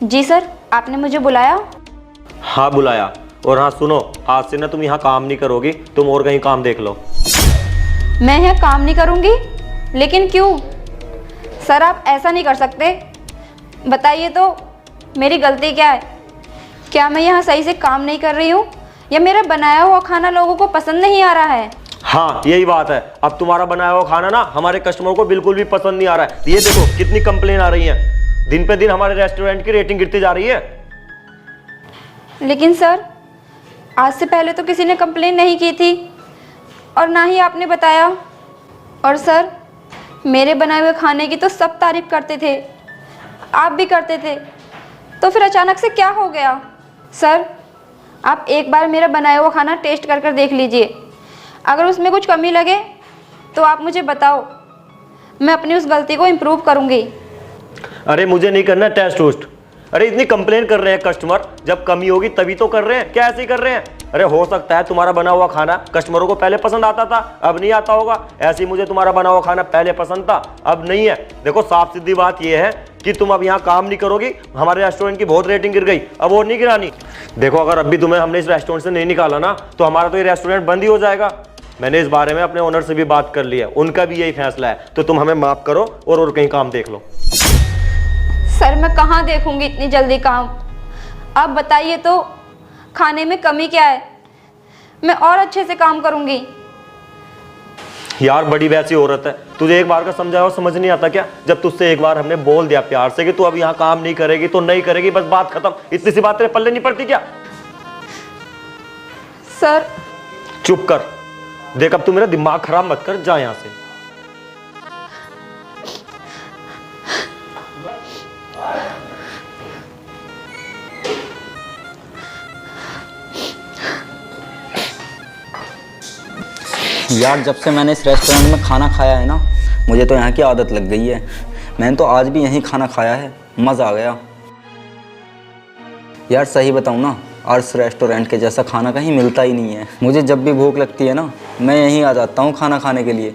जी sir, आपने मुझे बुलाया? हाँ बुलाया। और हाँ सुनो, आज से ना तुम यहाँ काम नहीं करोगी, तुम और कहीं काम देख लो। मैं यहाँ काम नहीं करूँगी? लेकिन क्यों? सर आप ऐसा नहीं कर सकते। बताइए तो मेरी गलती क्या है? क्या मैं यहाँ सही से काम नहीं कर रही हूँ या मेरा बनाया हुआ खाना लोगों को पसंद नहीं आ रहा है? हाँ यही बात है। अब तुम्हारा बनाया हुआ खाना ना हमारे कस्टमर को बिल्कुल भी पसंद नहीं आ रहा है। ये देखो कितनी कंप्लेन आ रही है, दिन पे दिन हमारे रेस्टोरेंट की रेटिंग गिरती जा रही है। लेकिन सर आज से पहले तो किसी ने कंप्लेन नहीं की थी और ना ही आपने बताया। और सर मेरे बनाए हुए खाने की तो सब तारीफ करते थे, आप भी करते थे, तो फिर अचानक से क्या हो गया? सर आप एक बार मेरा बनाया हुआ खाना टेस्ट कर कर देख लीजिए। अगर उसमें कुछ कमी लगे तो आप मुझे बताओ, मैं अपनी उस गलती को इम्प्रूव करूँगी। अरे मुझे नहीं करना टेस्ट वोस्ट। अरे इतनी कंप्लेन कर रहे हैं कस्टमर, जब कमी होगी तभी तो कर रहे हैं, क्या ऐसे ही कर रहे हैं? अरे हो सकता है तुम्हारा बना हुआ खाना कस्टमरों को पहले पसंद आता था, अब नहीं आता होगा। ऐसे ही मुझे तुम्हारा बना हुआ खाना पहले पसंद था, अब नहीं है। देखो साफ सीधी बात यह है कि तुम अब यहाँ काम नहीं करोगी, हमारे रेस्टोरेंट की बहुत रेटिंग गिर गई, अब और नहीं गिरानी। देखो अगर अभी तुम्हें हमने इस रेस्टोरेंट से नहीं निकाला ना तो हमारा तो ये रेस्टोरेंट बंद ही हो जाएगा। मैंने इस बारे में अपने ओनर से भी बात कर ली है, उनका भी यही फैसला है। तो तुम हमें माफ करो और कहीं काम देख लो। सर मैं कहाँ देखूंगी इतनी जल्दी काम? आप बताइए तो खाने में कमी क्या है? मैं और अच्छे से काम करूंगी। यार बड़ी वैसी औरत है, तुझे एक बार का समझाया और समझ नहीं आता क्या? जब तुझसे एक बार हमने बोल दिया प्यार से कि तू अब यहाँ काम नहीं करेगी तो नहीं करेगी, बस बात खत्म। इतनी सी बात तेरे पल्ले नहीं पड़ती क्या? सर चुप कर। देख अब तू मेरा दिमाग खराब मत कर, जा यहाँ से। यार जब से मैंने इस रेस्टोरेंट में खाना खाया है ना, मुझे तो यहाँ की आदत लग गई है। मैंने तो आज भी यहीं खाना खाया है, मज़ा आ गया। यार सही बताऊँ ना, अर्स रेस्टोरेंट के जैसा खाना कहीं मिलता ही नहीं है। मुझे जब भी भूख लगती है ना, मैं यहीं आ जाता हूँ खाना खाने के लिए।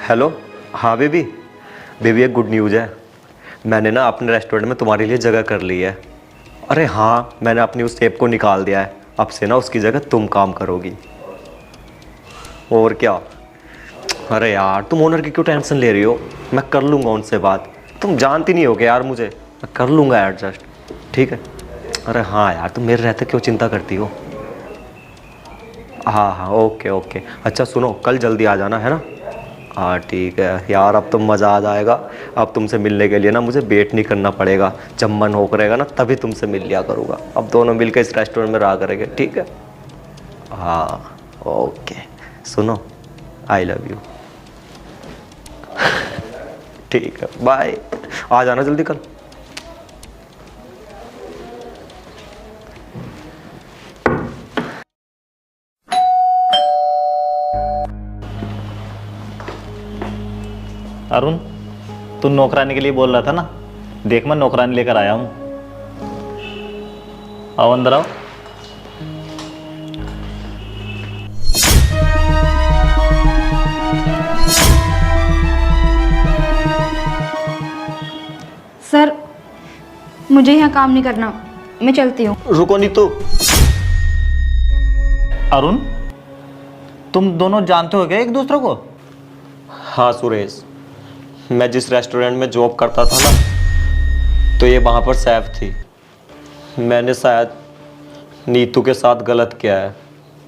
हेलो, हाँ बेबी। बेबी एक गुड न्यूज़ है, मैंने ना अपने रेस्टोरेंट में तुम्हारे लिए जगह कर ली है। अरे हाँ, मैंने अपनी उस टेप को निकाल दिया है, अब से ना उसकी जगह तुम काम करोगी। और क्या? अरे यार तुम ओनर की क्यों टेंशन ले रही हो? मैं कर लूँगा उनसे बात, तुम जानती नहीं हो क्या यार मुझे, मैं कर लूँगा एडजस्ट, ठीक है? अरे हाँ यार तुम मेरे रहते क्यों चिंता करती हो? हाँ हाँ ओके ओके। अच्छा सुनो, कल जल्दी आ जाना है ना? हाँ ठीक है यार, अब तो मज़ा आ जाएगा। अब तुमसे मिलने के लिए ना मुझे वेट नहीं करना पड़ेगा, जब मन हो करेगा ना तभी तुमसे मिल लिया करूँगा। अब दोनों मिलकर इस रेस्टोरेंट में रहा करेंगे, ठीक है? हाँ ओके। सुनो, आई लव यू। ठीक है बाय, आ जाना जल्दी कल। अरुण, तू नौकरानी के लिए बोल रहा था ना, देख मैं नौकरानी लेकर आया हूँ। आओ अंदर आओ। सर मुझे यहाँ काम नहीं करना, मैं चलती हूँ। रुको नीतू। अरुण, तुम दोनों जानते हो क्या एक दूसरे को? हाँ सुरेश, मैं जिस रेस्टोरेंट में जॉब करता था ना, तो ये वहाँ पर सैफ थी। मैंने शायद नीतू के साथ गलत किया है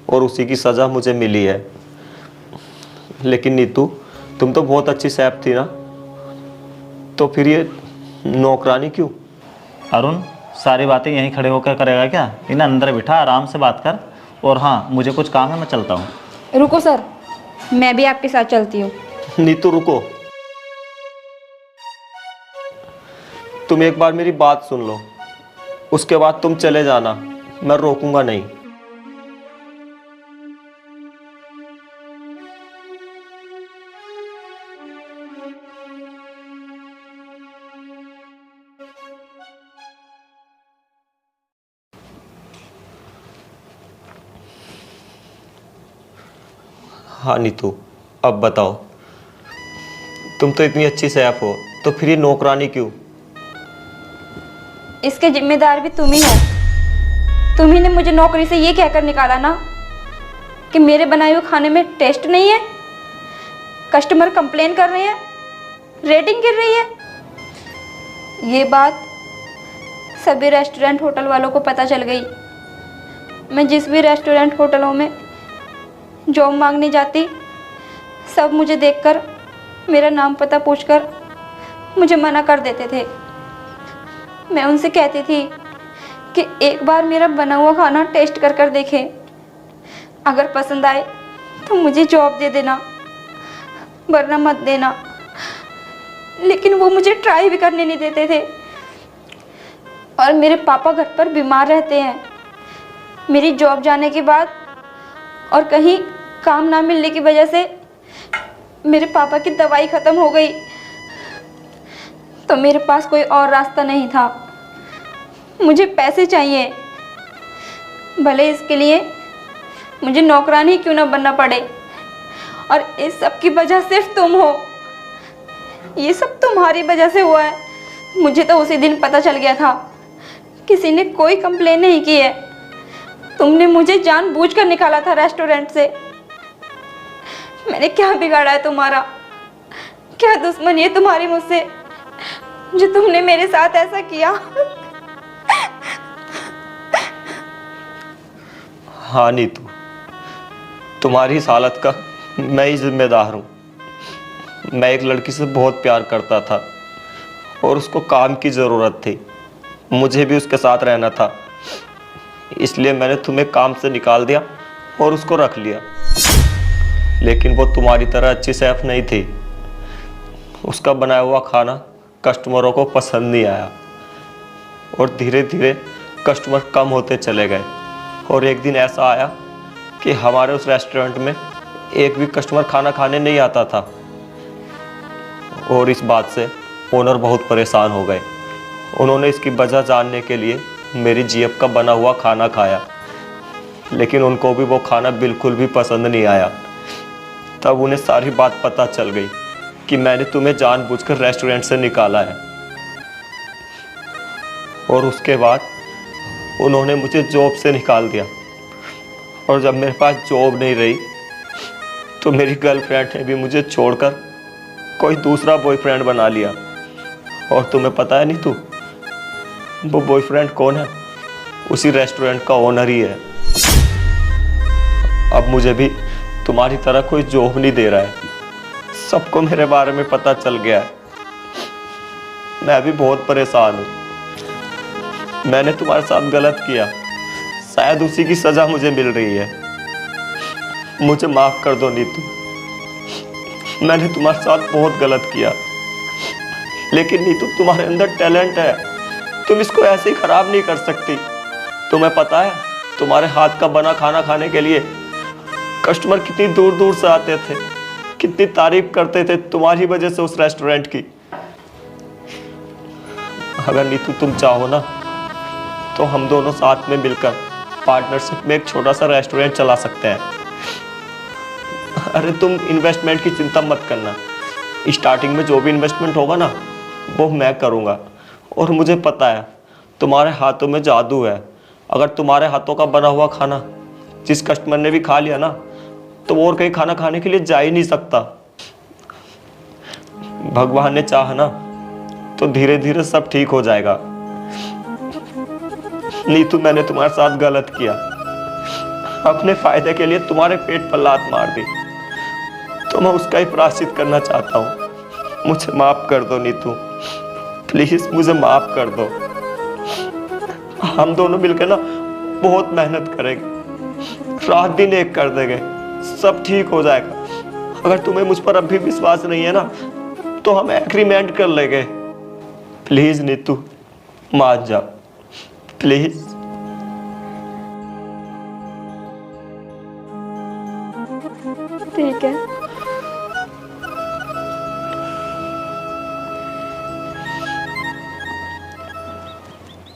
और उसी की सज़ा मुझे मिली है। लेकिन नीतू तुम तो बहुत अच्छी सैफ थी ना, तो फिर ये नौकरानी क्यों? अरुण, सारी बातें यहीं खड़े होकर करेगा क्या? इन्हें अंदर बिठा, आराम से बात कर। और हाँ, मुझे कुछ काम है, मैं चलता हूँ। रुको सर, मैं भी आपके साथ चलती हूँ। नीतू रुको, तुम एक बार मेरी बात सुन लो, उसके बाद तुम चले जाना, मैं रोकूंगा नहीं। हाँ नीतू, अब बताओ, तुम तो इतनी अच्छी शेफ हो, तो फिर ये नौकरानी क्यों? इसके जिम्मेदार भी तुम ही हो। तुम ही ने मुझे नौकरी से ये कहकर निकाला ना कि मेरे बनाए हुए खाने में टेस्ट नहीं है। कस्टमर कंप्लेन कर रहे हैं, रेटिंग गिर रही है। ये बात सभी रेस्टोरेंट होटल वालों को पता चल गई। मैं जिस भी रेस्टोरेंट होटलों में जॉब मांगने जाती, सब मुझे देखकर मेरा नाम पता पूछकर मुझे मना कर देते थे। मैं उनसे कहती थी कि एक बार मेरा बना हुआ खाना टेस्ट कर देखें, अगर पसंद आए तो मुझे जॉब दे देना, वरना मत देना। लेकिन वो मुझे ट्राई भी करने नहीं देते थे। और मेरे पापा घर पर बीमार रहते हैं। मेरी जॉब जाने के बाद और कहीं काम ना मिलने की वजह से मेरे पापा की दवाई ख़त्म हो गई, तो मेरे पास कोई और रास्ता नहीं था। मुझे पैसे चाहिए, भले इसके लिए मुझे नौकरानी क्यों ना बनना पड़े। और इस सब की वजह सिर्फ तुम हो। ये सब तुम्हारी वजह से हुआ है। मुझे तो उसी दिन पता चल गया था। किसी ने कोई कंप्लेन नहीं की है। तुमने मुझे जानबूझकर निकाला था रेस्टोरेंट से। मैंने क्या बिगाड़ा है तुम्हारा? क्या दुश्मनी है तुम्हारी मुझसे जो तुमने मेरे साथ ऐसा किया? हाँ नीतू, तुम्हारी इस हालत का मैं ही जिम्मेदार हूँ। मैं एक लड़की से बहुत प्यार करता था और उसको काम की ज़रूरत थी। मुझे भी उसके साथ रहना था, इसलिए मैंने तुम्हें काम से निकाल दिया और उसको रख लिया। लेकिन वो तुम्हारी तरह अच्छी शेफ नहीं थी। उसका बनाया हुआ खाना कस्टमरों को पसंद नहीं आया और धीरे धीरे कस्टमर कम होते चले गए। और एक दिन ऐसा आया कि हमारे उस रेस्टोरेंट में एक भी कस्टमर खाना खाने नहीं आता था। और इस बात से ओनर बहुत परेशान हो गए। उन्होंने इसकी वजह जानने के लिए मेरी जीएफ का बना हुआ खाना खाया, लेकिन उनको भी वो खाना बिल्कुल भी पसंद नहीं आया। तब उन्हें सारी बात पता चल गई कि मैंने तुम्हें जानबूझकर रेस्टोरेंट से निकाला है। और उसके बाद उन्होंने मुझे जॉब से निकाल दिया। और जब मेरे पास जॉब नहीं रही तो मेरी गर्लफ्रेंड ने भी मुझे छोड़कर कोई दूसरा बॉयफ्रेंड बना लिया। और तुम्हें पता है नहीं तू, वो बॉयफ्रेंड कौन है? उसी रेस्टोरेंट का ओनर ही है। अब मुझे भी तुम्हारी तरह कोई जॉब नहीं दे रहा है। सबको मेरे बारे में पता चल गया है। मैं भी बहुत परेशान हूँ। मैंने तुम्हारे साथ गलत किया, शायद उसी की सजा मुझे मिल रही है। मुझे माफ कर दो नीतू, मैंने तुम्हारे साथ बहुत गलत किया। लेकिन नीतू, तुम्हारे अंदर टैलेंट है, तुम इसको ऐसे ही खराब नहीं कर सकती। तुम्हें पता है तुम्हारे हाथ का बना खाना खाने के लिए कस्टमर कितनी दूर दूर से आते थे, कितनी तारीफ करते थे तुम्हारी वजह से उस रेस्टोरेंट की। अगर नीतू तुम चाहो ना तो हम दोनों साथ में मिलकर पार्टनरशिप में एक छोटा सा रेस्टोरेंट चला सकते हैं। अरे तुम इन्वेस्टमेंट की चिंता मत करना, स्टार्टिंग में जो भी इन्वेस्टमेंट होगा ना वो मैं करूँगा। और मुझे पता है तुम्हारे हाथों में जादू है। अगर तुम्हारे हाथों का बना हुआ खाना जिस कस्टमर ने भी खा लिया ना तो वो और कहीं खाना खाने के लिए जा ही नहीं सकता। भगवान ने चाहा ना तो धीरे धीरे सब ठीक हो जाएगा। नीतू, मैंने तुम्हारे साथ गलत किया, अपने फायदे के लिए तुम्हारे पेट पर लात मार दी, तो मैं उसका ही प्रायश्चित करना चाहता हूँ। मुझे माफ कर दो नीतू, प्लीज मुझे माफ कर दो। हम दोनों मिलकर ना बहुत मेहनत करेंगे, रात दिन एक कर देंगे, सब ठीक हो जाएगा। अगर तुम्हें मुझ पर अभी विश्वास नहीं है ना तो हम एग्रीमेंट कर लेंगे। प्लीज नीतू मान जाओ, प्लीज। ठीक है।